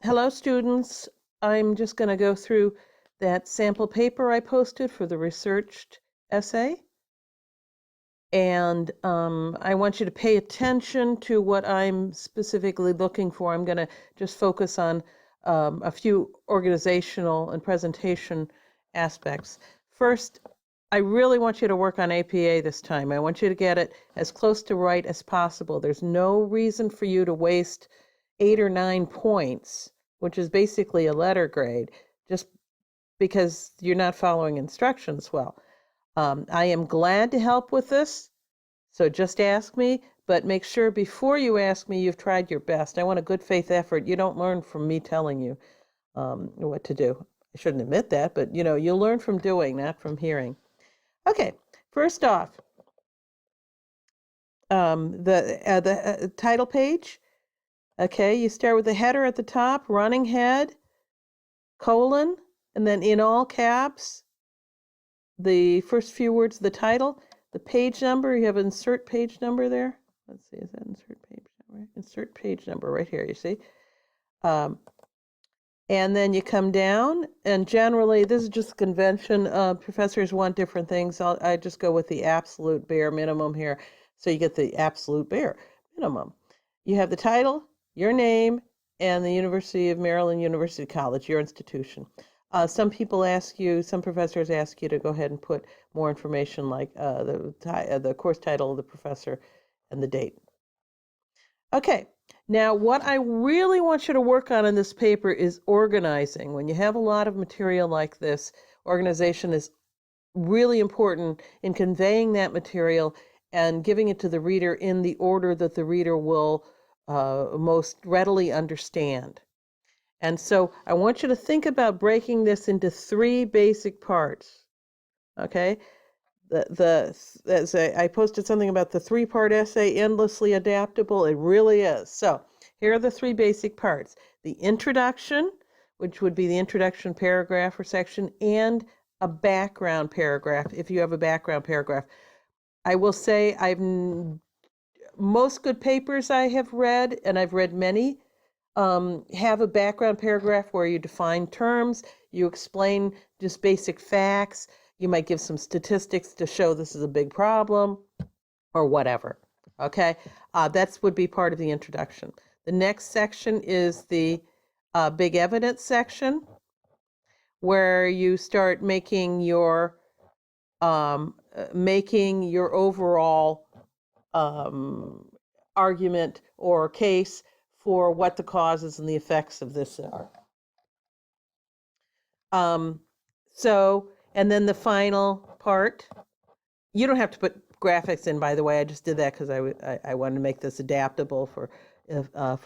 Hello, students. I'm just going to go through that sample paper I posted for the researched essay. And I want you to pay attention to what I'm specifically looking for. I'm going to just focus on a few organizational and presentation aspects. First, I really want you to work on APA this time. I want you to get it as close to right as possible. There's no reason for you to waste 8 or 9 points, which is basically a letter grade, just because you're not following instructions well. I am glad to help with this, so just ask me, but make sure before you ask me you've tried your best. I want a good faith effort. You don't learn from me telling you what to do. I shouldn't admit that, but you'll learn from doing, not from hearing. Okay, first off, the title page. Okay, you start with the header at the top, running head, colon, and then in all caps, the first few words of the title, the page number. You have insert page number there. Let's see, is that insert page number? Insert page number right here, you see. And then you come down, and generally, this is just a convention. Professors want different things. I just go with the absolute bare minimum here. So you get the absolute bare minimum. You have the title, your name, and the University of Maryland University College, your institution. Some professors ask you to go ahead and put more information like the course title of the professor and the date. Okay, now what I really want you to work on in this paper is organizing. When you have a lot of material like this, organization is really important in conveying that material and giving it to the reader in the order that the reader will most readily understand. And so I want you to think about breaking this into 3 basic parts. Okay? I posted something about the 3-part essay, endlessly adaptable. It really is. So here are the 3 basic parts. The introduction, which would be the introduction paragraph or section, and a background paragraph, if you have a background paragraph. I will say most good papers I have read, and I've read many, have a background paragraph where you define terms, you explain just basic facts, you might give some statistics to show this is a big problem, or whatever. Okay, that would be part of the introduction. The next section is the big evidence section, where you start making your overall argument or case for what the causes and the effects of this are. And then the final part, you don't have to put graphics in, by the way. I just did that because I wanted to make this adaptable for a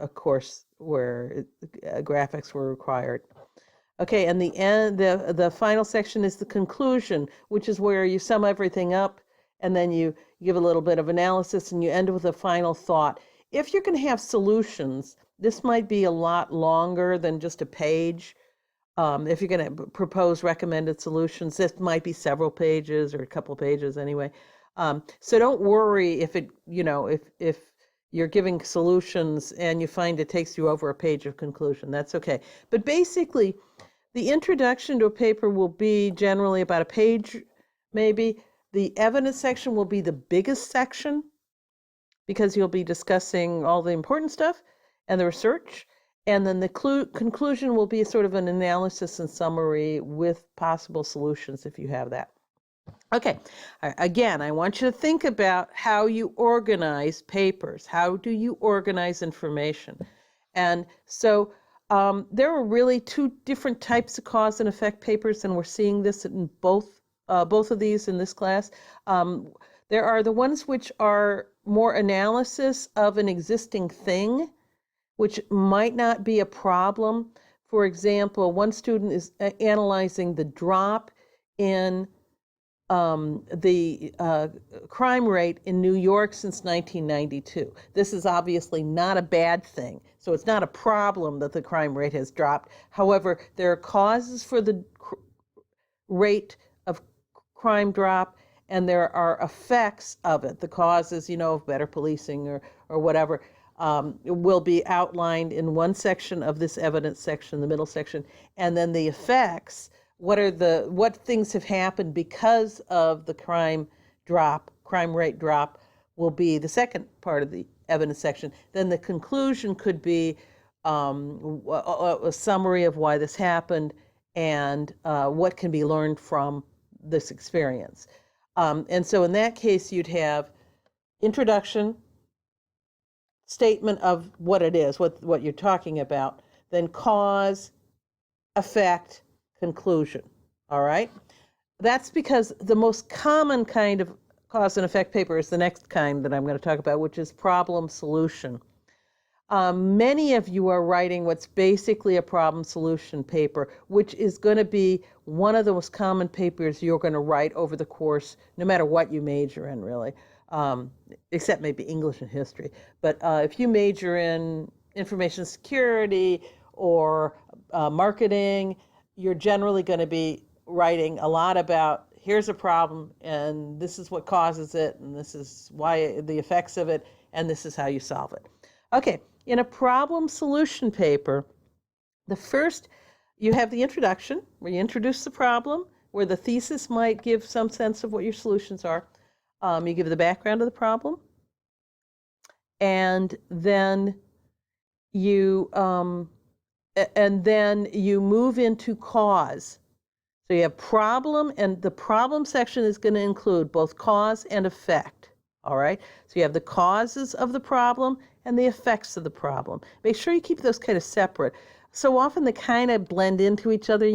course where graphics were required. Okay, and the final section is the conclusion, which is where you sum everything up and then you give a little bit of analysis and you end with a final thought. If you're going to have solutions, this might be a lot longer than just a page. If you're going to propose recommended solutions, this might be several pages or a couple pages anyway. So don't worry if if you're giving solutions and you find it takes you over a page of conclusion. That's okay. But basically, the introduction to a paper will be generally about a page, maybe. The evidence section will be the biggest section because you'll be discussing all the important stuff and the research. And then the conclusion will be sort of an analysis and summary with possible solutions if you have that. Okay, again, I want you to think about how you organize papers. How do you organize information? And so there are really 2 different types of cause and effect papers, and we're seeing this in both of these in this class. There are the ones which are more analysis of an existing thing, which might not be a problem. For example, one student is analyzing the drop in the crime rate in New York since 1992. This is obviously not a bad thing. So it's not a problem that the crime rate has dropped. However, there are causes for the rate of crime drop, and there are effects of it. The causes, of better policing or whatever. will be outlined in one section of this evidence section, the middle section, and then the effects, what things have happened because of the crime rate drop will be the second part of the evidence section. Then the conclusion could be a summary of why this happened and what can be learned from this experience. And so in that case, you'd have introduction, statement of what it is, what you're talking about, then cause, effect, conclusion. All right? That's because the most common kind of cause and effect paper is the next kind that I'm going to talk about, which is problem solution. Many of you are writing what's basically a problem solution paper, which is going to be one of the most common papers you're going to write over the course, no matter what you major in, really, except maybe English and history. But if you major in information security or marketing, you're generally going to be writing a lot about here's a problem and this is what causes it and this is why the effects of it and this is how you solve it. Okay, in a problem solution paper, the first, you have the introduction where you introduce the problem, where the thesis might give some sense of what your solutions are. You give the background of the problem, and then you move into cause. So you have problem, and the problem section is going to include both cause and effect. All right? So you have the causes of the problem and the effects of the problem. Make sure you keep those kind of separate. So often they kind of blend into each other,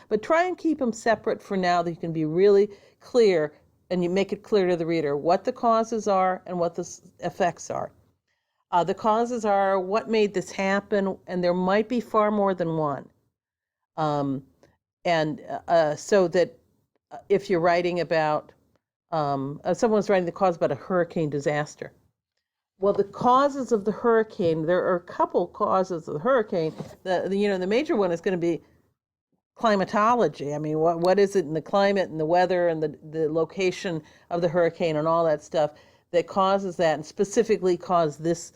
but try and keep them separate for now that you can be really clear and you make it clear to the reader what the causes are and what the effects are. The causes are what made this happen, and there might be far more than one. So that if you're writing about, someone's writing the cause about a hurricane disaster. Well, the causes of the hurricane, there are a couple causes of the hurricane. The major one is going to be climatology. I mean, what is it in the climate and the weather and the location of the hurricane and all that stuff that causes that and specifically caused this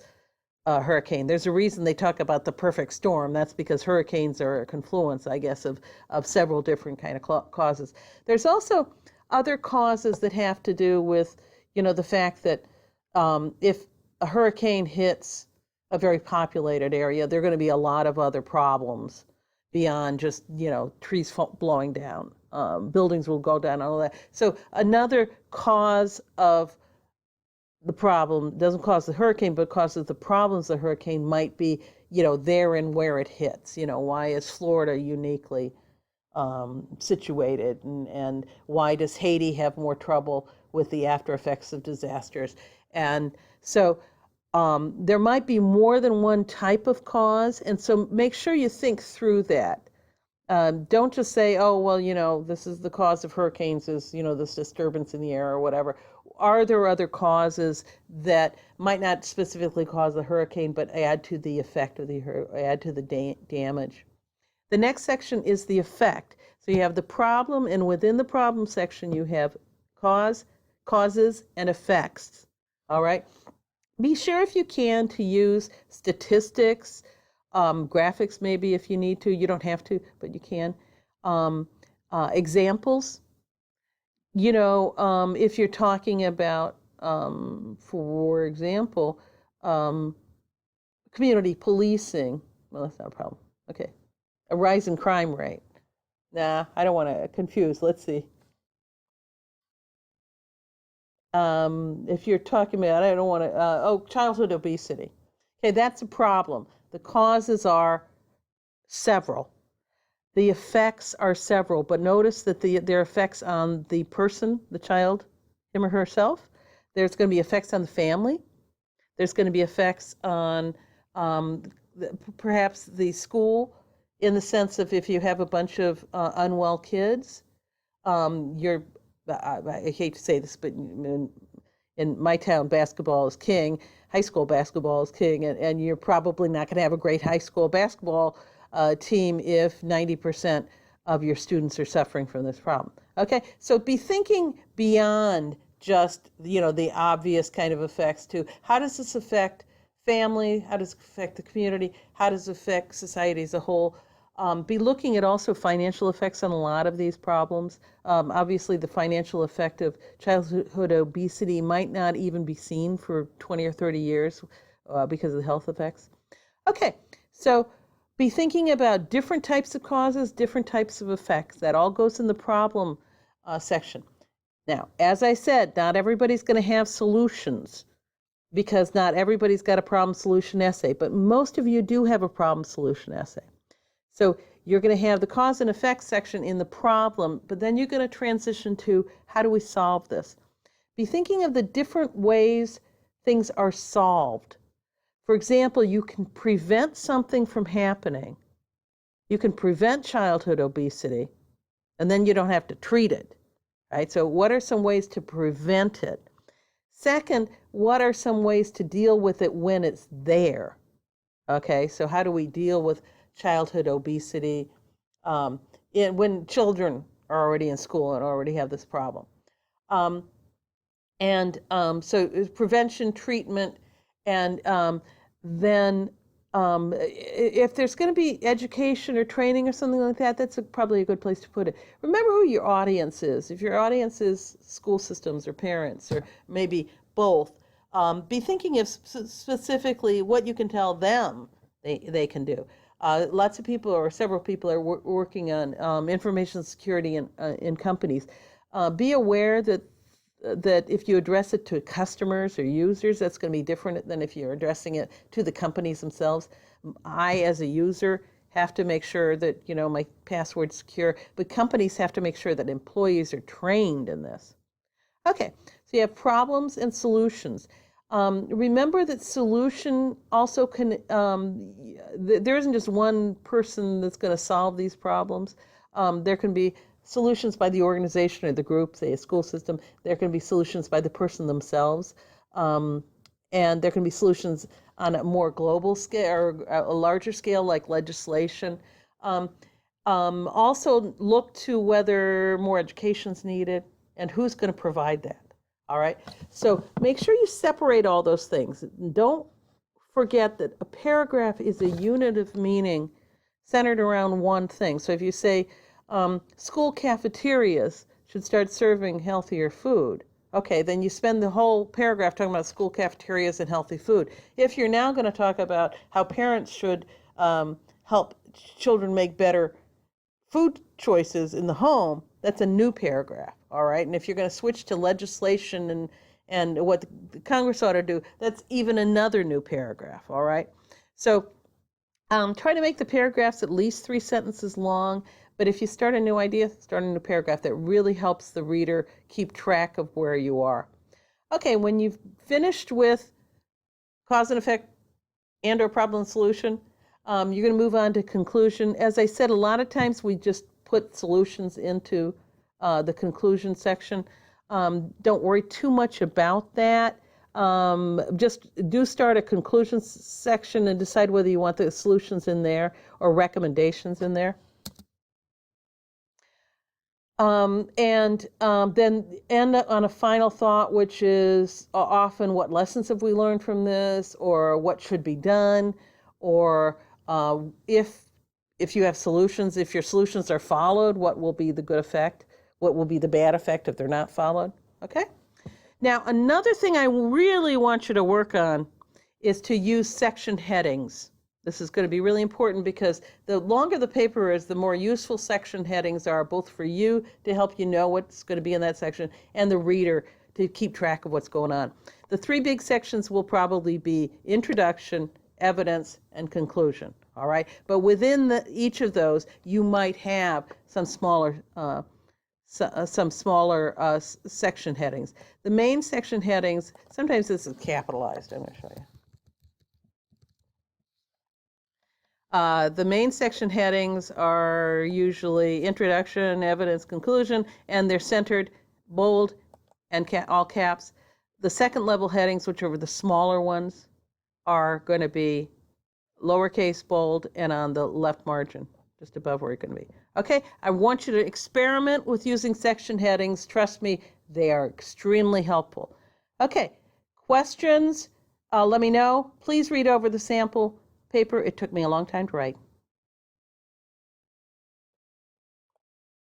hurricane. There's a reason they talk about the perfect storm. That's because hurricanes are a confluence, I guess, of several different kind of causes. There's also other causes that have to do with, the fact that if a hurricane hits a very populated area, there are going to be a lot of other problems beyond just, trees blowing down. Buildings will go down, all that. So another cause of the problem doesn't cause the hurricane, but causes the problems the hurricane might be, there and where it hits. Why is Florida uniquely situated, and why does Haiti have more trouble with the after effects of disasters? And so there might be more than one type of cause, and so make sure you think through that. Don't just say, oh, well, this is the cause of hurricanes is, this disturbance in the air or whatever. Are there other causes that might not specifically cause the hurricane, but add to the effect of add to the damage? The next section is the effect. So you have the problem, and within the problem section, you have causes, and effects. All right? Be sure if you can to use statistics, graphics maybe if you need to. You don't have to, but you can. Examples. If you're talking about, for example, community policing, well, that's not a problem. Okay. A rise in crime rate. Nah, I don't want to confuse. Let's see. If you're talking about, I don't want to, childhood obesity. Okay, that's a problem. The causes are several. The effects are several, but notice that there are effects on the person, the child, him or herself. There's going to be effects on the family. There's going to be effects on perhaps the school, in the sense of if you have a bunch of unwell kids, I hate to say this, but in my town, basketball is king. High school basketball is king, and you're probably not going to have a great high school basketball team if 90% of your students are suffering from this problem. Okay, so be thinking beyond just the obvious kind of effects to how does this affect family, how does it affect the community, how does it affect society as a whole. Be looking at also financial effects on a lot of these problems. Obviously, the financial effect of childhood obesity might not even be seen for 20 or 30 years because of the health effects. Okay, so be thinking about different types of causes, different types of effects. That all goes in the problem section. Now, as I said, not everybody's going to have solutions because not everybody's got a problem solution essay, but most of you do have a problem solution essay. So you're going to have the cause and effect section in the problem, but then you're going to transition to how do we solve this? Be thinking of the different ways things are solved. For example, you can prevent something from happening. You can prevent childhood obesity, and then you don't have to treat it, right? So what are some ways to prevent it? Second, what are some ways to deal with it when it's there? Okay, so how do we deal with childhood obesity when children are already in school and already have this problem? So prevention, treatment, and then if there's going to be education or training or something like that, that's probably a good place to put it. Remember who your audience is. If your audience is school systems or parents or maybe both, be thinking of specifically what you can tell them they can do. Lots of people or several people are working on information security in companies. Be aware that if you address it to customers or users, that's going to be different than if you're addressing it to the companies themselves. I, as a user, have to make sure that, my password's secure, but companies have to make sure that employees are trained in this. Okay, so you have problems and solutions. Remember that solution also can, there isn't just one person that's going to solve these problems. There can be solutions by the organization or the group, say a school system. There can be solutions by the person themselves. And there can be solutions on a more global scale or a larger scale like legislation. Also look to whether more education is needed and who's going to provide that. All right. So make sure you separate all those things. Don't forget that a paragraph is a unit of meaning centered around one thing. So if you say, school cafeterias should start serving healthier food. Okay, then you spend the whole paragraph talking about school cafeterias and healthy food. If you're now going to talk about how parents should help children make better food choices in the home, that's a new paragraph, all right? And if you're going to switch to legislation and what the Congress ought to do, that's even another new paragraph, all right? So try to make the paragraphs at least 3 sentences long. But if you start a new idea, start a new paragraph. That really helps the reader keep track of where you are. Okay, when you've finished with cause and effect and or problem and solution, you're going to move on to conclusion. As I said, a lot of times we just put solutions into the conclusion section. Don't worry too much about that. Just do start a conclusion section and decide whether you want the solutions in there or recommendations in there. Then end on a final thought, which is often what lessons have we learned from this, or what should be done, or if you have solutions, if your solutions are followed, what will be the good effect, what will be the bad effect if they're not followed, okay? Now, another thing I really want you to work on is to use section headings. This is going to be really important because the longer the paper is, the more useful section headings are, both for you to help you know what's going to be in that section and the reader to keep track of what's going on. The 3 big sections will probably be introduction, evidence, and conclusion, all right? But within each of those, you might have some smaller section headings. The main section headings, sometimes this is capitalized. I'm going to show you. The main section headings are usually introduction, evidence, conclusion, and they're centered, bold, and all caps. The second level headings, which are the smaller ones, are going to be lowercase, bold, and on the left margin, just above where you're going to be. Okay, I want you to experiment with using section headings. Trust me, they are extremely helpful. Okay, questions? let me know. Please read over the sample paper. It took me a long time to write.